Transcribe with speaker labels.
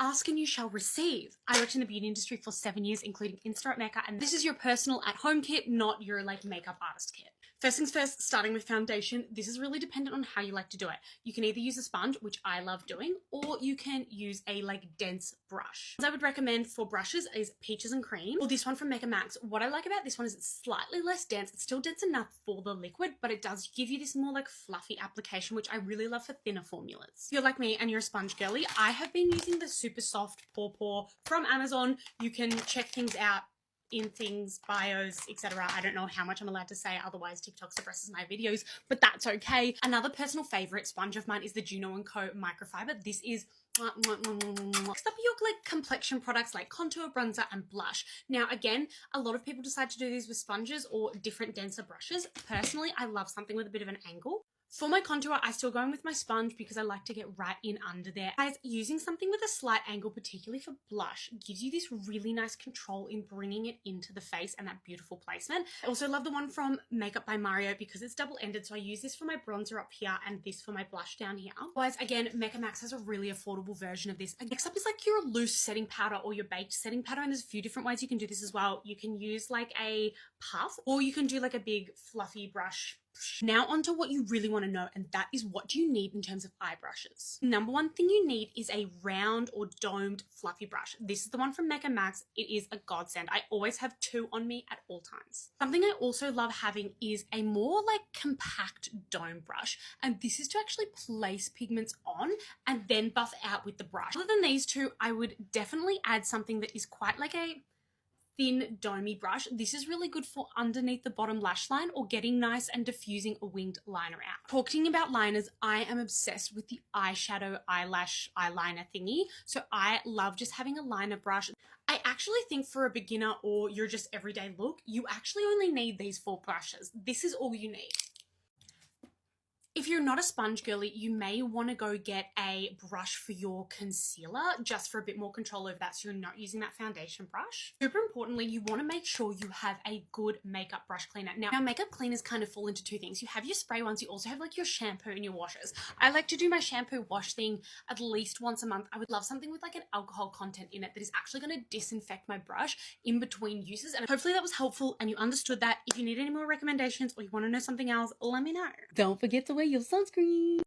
Speaker 1: Ask and you shall receive. I worked in the beauty industry for 7 years, including Insta Makeup, and this is your personal at-home kit, not your like makeup artist kit. First things first, starting with foundation, this is really dependent on how you like to do it. You can either use a sponge, which I love doing, or you can use a like dense brush. What I would recommend for brushes is Peaches and Cream, or this one from Mega Max. What I like about this one is it's slightly less dense. It's still dense enough for the liquid, but it does give you this more like fluffy application, which I really love for thinner formulas. If you're like me and you're a sponge girly, I have been using the Super Soft Paw from Amazon. You can check things out in things, bios, etc. I don't know how much I'm allowed to say, otherwise TikTok suppresses my videos, but that's okay. Another personal favorite sponge of mine is the Juno & Co microfiber. This is next up your like complexion products like contour, bronzer, and blush. Now again, a lot of people decide to do these with sponges or different denser brushes. Personally, I love something with a bit of an angle. For my contour, I still go in with my sponge because I like to get right in under there. Guys, using something with a slight angle, particularly for blush, gives you this really nice control in bringing it into the face and that beautiful placement. I also love the one from Makeup by Mario because it's double-ended, so I use this for my bronzer up here and this for my blush down here. Otherwise, again, Mega Max has a really affordable version of this. Next up is like your loose setting powder or your baked setting powder, and there's a few different ways you can do this as well. You can use like a puff, or you can do like a big fluffy brush. Now onto what you really want to know, and that is what do you need in terms of eye brushes. Number one thing you need is a round or domed fluffy brush. This is the one from Mega Max. It is a godsend. I always have 2 on me at all times. Something I also love having is a more like compact dome brush, and this is to actually place pigments on and then buff out with the brush. Other than these two, I would definitely add something that is quite like a thin domey brush. This is really good for underneath the bottom lash line or getting nice and diffusing a winged liner out. Talking about liners, I am obsessed with the eyeshadow eyelash eyeliner thingy. So I love just having a liner brush. I actually think for a beginner or your just everyday look, you actually only need these 4 brushes. This is all you need. If you're not a sponge girly, you may want to go get a brush for your concealer just for a bit more control over that so you're not using that foundation brush. Super importantly, you want to make sure you have a good makeup brush cleaner. Now, makeup cleaners kind of fall into 2 things. You have your spray ones, you also have like your shampoo and your washes. I like to do my shampoo wash thing at least once a month. I would love something with like an alcohol content in it that is actually going to disinfect my brush in between uses. And hopefully that was helpful and you understood that. If you need any more recommendations or you want to know something else, let me know. Don't forget to wear your sunscreen.